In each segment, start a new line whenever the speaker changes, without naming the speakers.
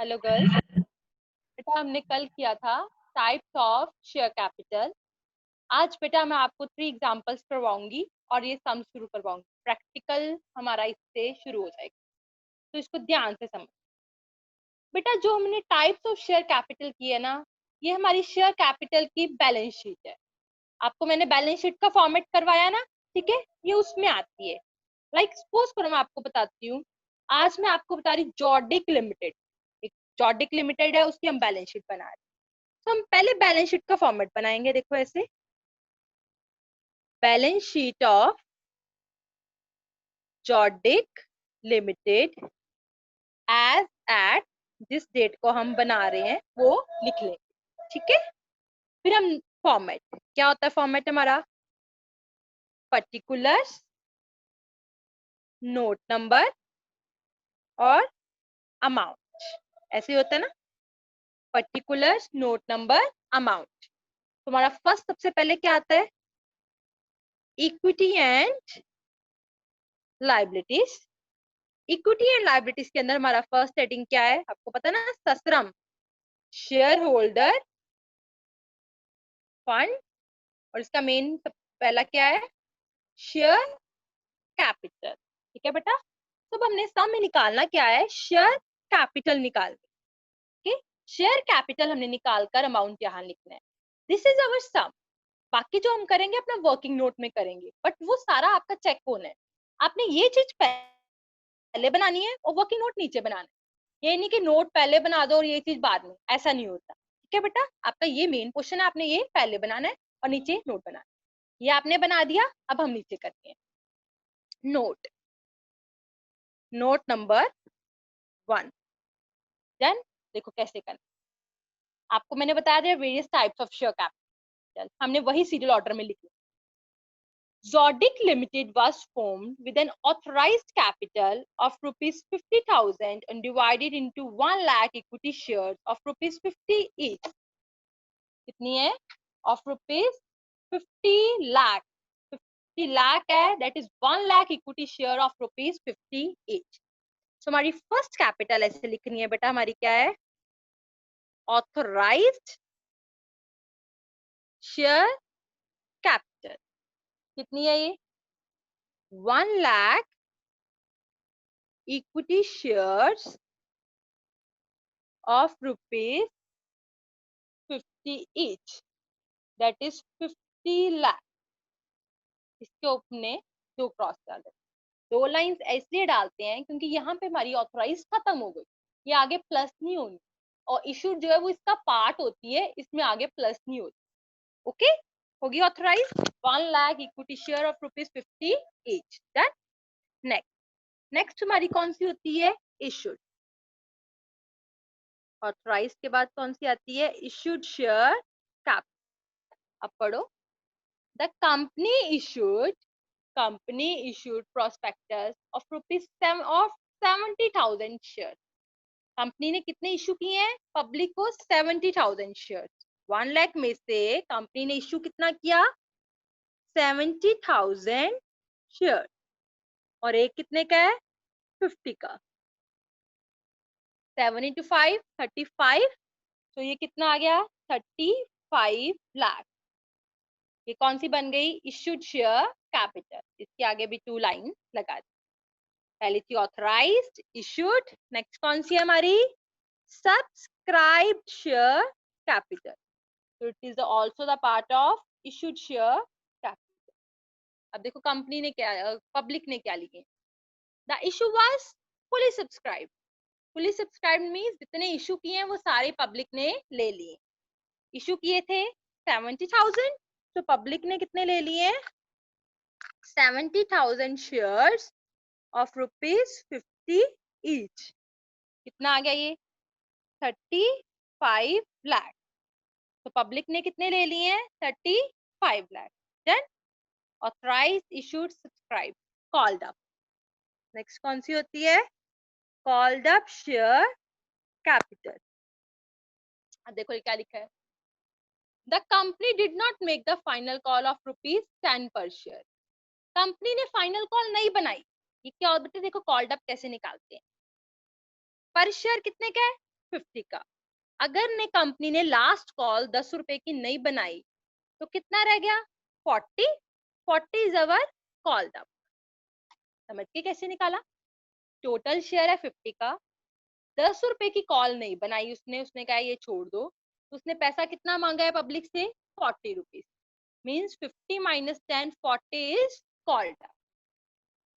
Hello girls. बेटा हमने कल किया था टाइप्स ऑफ शेयर कैपिटल। आज बेटा मैं आपको 3 एग्जांपल्स करवाऊंगी और ये सम शुरू करवाऊंगी। प्रैक्टिकल हमारा इससे शुरू हो जाएगा, तो इसको ध्यान से समझ। बेटा जो हमने टाइप्स ऑफ शेयर कैपिटल की है ना, ये हमारी शेयर कैपिटल की बैलेंस शीट है। आपको मैंने बैलेंस शीट का फॉर्मेट करवाया ना, ठीक है, ये उसमें आती है। लाइक सपोज करो मैं आपको बताती हूँ, आज मैं आपको बता रही जॉर्डिक लिमिटेड, एक जॉर्डिक लिमिटेड है, उसकी हम बैलेंस शीट बना रहे हैं। तो हम पहले बैलेंस शीट का फॉर्मेट बनाएंगे। देखो ऐसे, बैलेंस शीट ऑफ जॉर्डिक लिमिटेड एज एट, जिस डेट को हम बना रहे हैं वो लिख लेंगे, ठीक है। फिर हम फॉर्मेट, क्या होता है फॉर्मेट हमारा, पर्टिकुलर्स, नोट नंबर और अमाउंट, ऐसे होता है ना, पर्टिकुलर्स, नोट नंबर, अमाउंट। तुम्हारा फर्स्ट सबसे पहले क्या आता है, equity and liabilities. Equity and liabilities के अंदर हमारा फर्स्ट हेडिंग क्या है, आपको पता है ना, ससरम, शेयर होल्डर फंड। और इसका मेन पहला क्या है, शेयर कैपिटल, ठीक है बेटा। तो हमने सम में निकालना क्या है, शेयर कैपिटल निकाल, ठीक, शेयर कैपिटल हमने निकाल कर अमाउंट यहाँ लिखना है। दिस इज अवर सम। बाकी जो हम करेंगे अपना वर्किंग नोट में करेंगे, बट वो सारा आपका चेक होना है। आपने ये चीज पहले बनानी है और वर्किंग नोट नीचे बनाना है। ये नहीं कि नोट पहले बना दो और ये चीज बाद में, ऐसा नहीं होता, ठीक है बेटा। आपका ये मेन क्वेश्चन है, आपने ये पहले बनाना है और नीचे नोट बनाना है। ये आपने बना दिया, अब हम नीचे करते हैं नोट, नोट नंबर 1। देन देखो कैसे करना, आपको मैंने बताया था various types of share capital, हमने वही सीरियल ऑर्डर में लिखा। Zodic Limited was formed with an authorized capital of rupees 50,000 and divided into 1 lakh equity shares of rupees 50 each. कितनी है, of rupees 50 lakh, 50 lakh है, that is 1 lakh equity share of rupees 50 each. So हमारी first capital ऐसे लिखनी है बेटा, हमारी क्या है, ऑथोराइज्ड शेयर कैपिटल। कितनी है ये, 1 lakh equity shares of rupees 50 each, that is 50 lakh। इसके ऊपर दो क्रॉस डाल देते, दो लाइंस इसलिए डालते हैं क्योंकि यहाँ पे हमारी ऑथराइज खत्म हो गई, ये आगे प्लस नहीं होनी, और इशू जो है वो इसका पार्ट होती है, इसमें आगे प्लस नहीं होती। ओके, होगी authorise 1 lakh equity share of rupees 50 each। Done. Next, next हमारी कौन सी होती है, इशूड। ऑथराइज के बाद कौन सी आती है, इशूड शेयर कैप। अब पढ़ो, the company issued prospectus of rupees of 70,000 shares। Company ने कितने इशू किए हैं, पब्लिक को 70,000 शेयर्स। 1 लाख में से कंपनी ने इशू कितना किया, 70,000 शेयर, और एक कितने का है, 50 का। 7 into 5 35, तो ये कितना आ गया, 35 लाख। ये कौन सी बन गई, इशूड शेयर कैपिटल। इसके आगे भी 2 लाइन लगा दी, पहली थी ऑथराइज्ड, इशूड, नेक्स्ट कौन सी है हमारी, subscribed share capital. So it is also the part of issued share capital। अब देखो कंपनी ने क्या, पब्लिक ने क्या लिखे, the issue was fully subscribed। fully subscribed means जितने इशू किए हैं वो सारे पब्लिक ने ले लिए। इशू किए थे 70,000, तो पब्लिक ने कितने ले लिए, 70,000 शेयर्स ऑफ रुपीज 50 each। कितना आ गया ये, 35 लाख। तो पब्लिक ने कितने ले लिए हैं, 35 lakh. Then authorise, issued, subscribe, called up. Next कौन सी होती है, कॉल्ड अप शेयर कैपिटल। अब देखो ये क्या लिखा है, the company did not make the final call of rupees 10 पर शेयर। कंपनी ने फाइनल कॉल नहीं बनाई। ये क्या होता है, देखो कॉल्ड अप कैसे निकालते हैं, पर शेयर कितने का है, 50 का। अगर ने कंपनी ने लास्ट कॉल 10 रुपए की नहीं बनाई तो कितना रह गया? 40। 40 इज अवर कॉल्ड अप। समझ के कैसे निकाला? टोटल शेयर है 50 का, 10 रुपए की कॉल नहीं बनाई उसने, उसने कहा ये छोड़ दो, तो उसने पैसा कितना मांगा है पब्लिक से? 40 rupees. Means 50 minus 10, 40 is called up.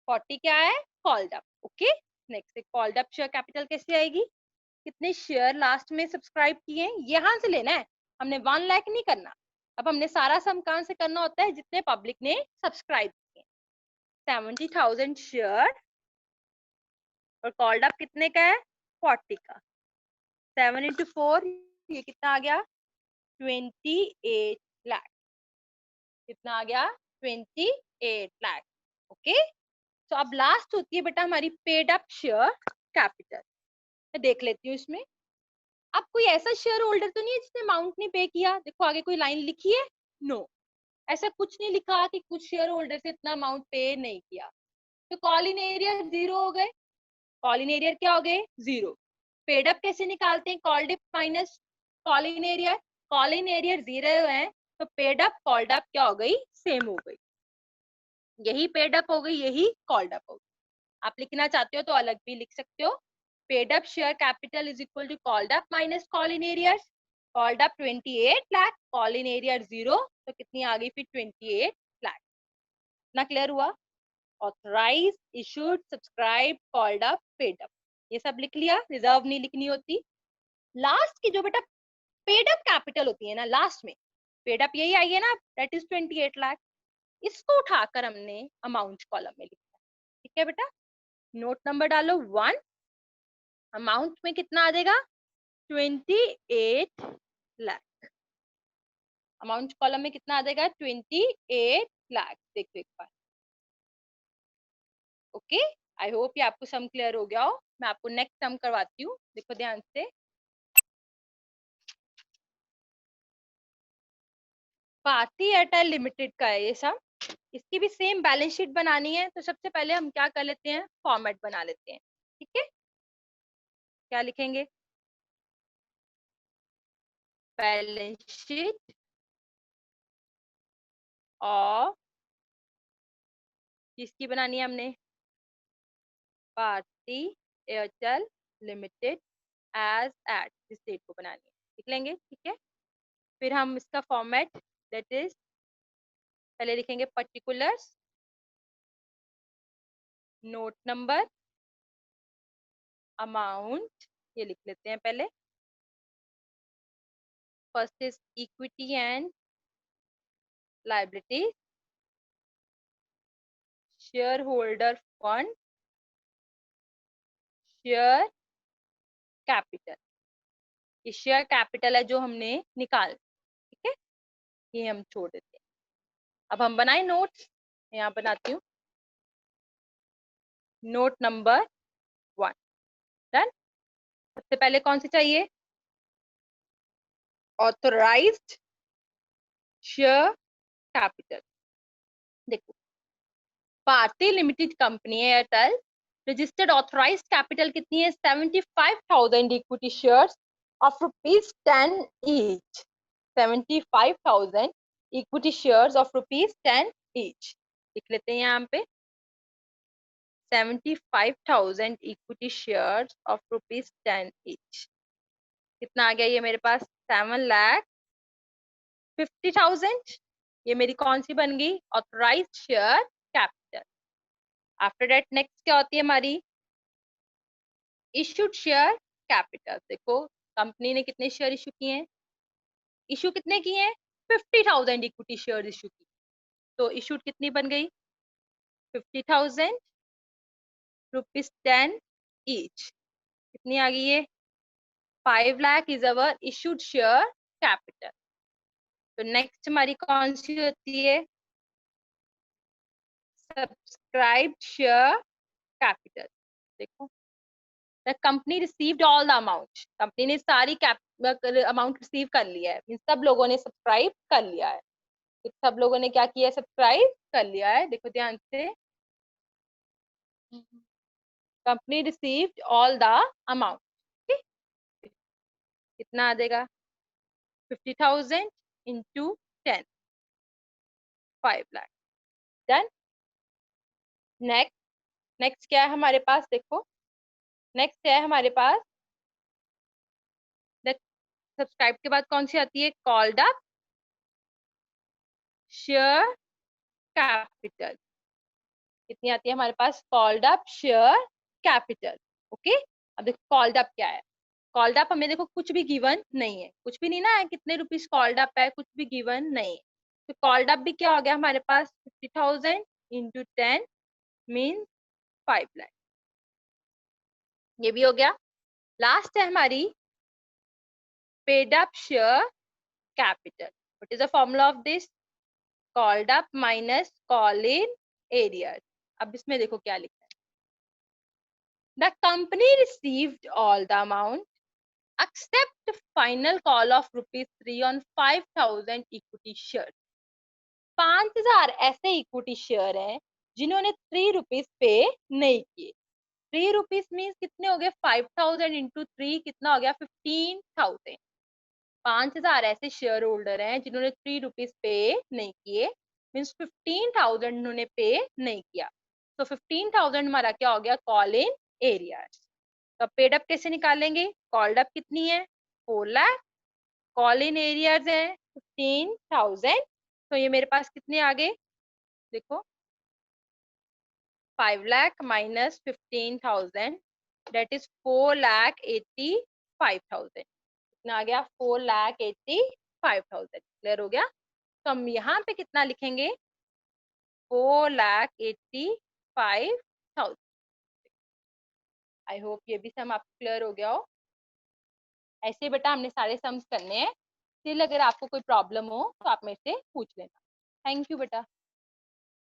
40 क्या है? Called up. Okay, next called up share capital कैसे आएगी? कितने शेयर लास्ट में सब्सक्राइब किए हैं, यहां से लेना है। हमने 1 लाख नहीं करना। अब हमने सारा सम कहां से करना होता है? जितने पब्लिक ने सब्सक्राइब किए। 70,000 शेयर और कॉल्ड अप कितने का है? 40 का। 7 इंटू 4, ये कितना आ गया? 28 लाख। कितना आ गया? 28 लाख। ओके, तो अब लास्ट होती है बेटा हमारी पेड अप शेयर कैपिटल। मैं देख लेती हूँ इसमें। अब कोई ऐसा शेयर होल्डर तो नहीं है जिसने अमाउंट नहीं पे किया? देखो आगे कोई लाइन लिखी है? नो, ऐसा कुछ नहीं लिखा कि कुछ शेयर होल्डर से इतना अमाउंट पे नहीं किया। तो कॉल इन एरियर 0 हो गए। कॉल इन एरियर क्या हो गए? 0। पेड अप कैसे निकालते हैं? Called up minus call in arrear. Call in arrear 0 है तो पेड अप कॉल्ड अप क्या हो गई? सेम हो गई। यही पेड अप हो गई, यही कॉल्ड अप हो गई। आप लिखना चाहते हो तो अलग भी लिख सकते हो। Paid up share capital is equal to called up minus call in arrear. Called up 28 lakh, call in arrear 0, तो कितनी आ गई फिर? 28 लाख। ना क्लियर हुआ? Authorise, issued, subscribe, called up, paid up, ये सब लिख लिया। रिजर्व नहीं लिखनी होती। लास्ट की जो बेटा पेड अप कैपिटल होती है ना, लास्ट में पेड अप यही आई है ना, दैट इज 28 लाख। इसको उठाकर हमने अमाउंट कॉलम में लिखा है। ठीक है बेटा, नोट नंबर डालो 1। अमाउंट में कितना आ जाएगा? 28 लाख। अमाउंट कॉलम में कितना आ जाएगा? 28 लाख। देखो एक बार। ओके, आई होप ये आपको सम क्लियर हो गया हो। मैं आपको नेक्स्ट सम करवाती हूँ, देखो ध्यान से। भारती एयरटेल लिमिटेड का है ये सम। इसकी भी सेम बैलेंस शीट बनानी है, तो सबसे पहले हम क्या कर लेते हैं? फॉर्मेट बना लेते हैं। ठीक है, क्या लिखेंगे? बैलेंस शीट और किसकी बनानी है हमने? Bharti Airtel limited as at इस डेट को बनानी है। लिख लेंगे, ठीक है। फिर हम इसका फॉर्मेट, दैट इज पहले लिखेंगे पर्टिकुलर्स, नोट नंबर, अमाउंट, ये लिख लेते हैं पहले। First is equity and liability, share holder fund, share capital. ये शेयर कैपिटल है जो हमने निकाल, ठीक है, ये हम छोड़ देते हैं। अब हम बनाए नोट्स, यहाँ बनाती हूँ। Note number 1 done. सबसे पहले कौन सी चाहिए? Authorised share capital. देखो, भारतीय लिमिटेड कंपनी है एयरटेल, रजिस्टर्ड ऑथराइज्ड कैपिटल कितनी है? 75,000 equity shares of ₹10 each. 75,000 equity shares of ₹10 each. लिख लेते हैं यहाँ पे 75,000 इक्विटी शेयर्स ऑफ ₹10 ईच। कितना आ गया ये मेरे पास? 7,50,000। ये मेरी कौन सी बन गई? Authorised share capital. After that next क्या होती है हमारी? Issued share capital. देखो कंपनी ने कितने शेयर इशू किए हैं? इशू कितने किए हैं? 50,000 इक्विटी शेयर इशू की। तो इशूड कितनी बन गई? 50,000 ₹10 ईच। कितनी आ गई ये? 5 lakh is our issued share capital. तो नेक्स्ट हमारी कौन सी होती है? Subscribed share capital. देखो, the company received all the amount. Company ने सारी अमाउंट रिसीव कर लिया है, सब लोगों ने सब्सक्राइब कर लिया है। तो सब लोगों ने क्या किया है? सब्सक्राइब कर लिया है। देखो ध्यान से, company received all the amount. कितना आ जाएगा 50,000 into 10, 5 lakh. Done. Next, next क्या है हमारे पास, देखो नेक्स्ट क्या है हमारे पास, सब्सक्राइब के बाद कौन सी आती है, कॉल्ड अप शेयर कैपिटल। कितनी आती है हमारे पास, called up share capital. Okay, अब देखो कॉल्ड अप क्या है। कॉल्ड अप हमें देखो कुछ भी गिवन नहीं है, कुछ भी नहीं ना है, कितने रुपीज कॉल्ड अप है, कुछ भी गिवन नहीं है। तो कॉल्ड अप भी क्या हो गया हमारे पास, 50,000 इंटू 10 मीन 5 लाख। ये भी हो गया। लास्ट है हमारी paid up share capital. What is the formula of this, called up minus call in arrear. अब इसमें देखो क्या लिखा है, the company received all the amount except final call of ₹3 on 5,000 equity share. 5,000 ऐसे इक्विटी शेयर हैं जिन्होंने ₹3 पे नहीं किए। ₹3 मीन्स कितने हो गए, 5,000 इंटू 3 कितना हो गया 15,000। 5,000 ऐसे शेयर होल्डर हैं जिन्होंने ₹3 पे नहीं किए, मीन्स 15,000 उन्होंने पे नहीं किया। तो 15,000 हमारा क्या हो गया, कॉल इन एरिया। तो पेड अप कैसे निकालेंगे, कॉल्ड अप कितनी है 4 लाख, कॉल इन एरियाज है 15,000। तो ये मेरे पास कितने आ गए, देखो 5 लाख माइनस 15,000 दैट इज 4,85,000। कितना आ गया 4,85,000। क्लियर हो गया। तो हम यहाँ पे कितना लिखेंगे 4,85,000। आई होप ये भी सम आपको क्लियर हो गया हो। ऐसे बेटा हमने सारे सम्स करने हैं। स्टिल अगर आपको कोई प्रॉब्लम हो तो आप मेरे से पूछ लेना। थैंक यू बेटा।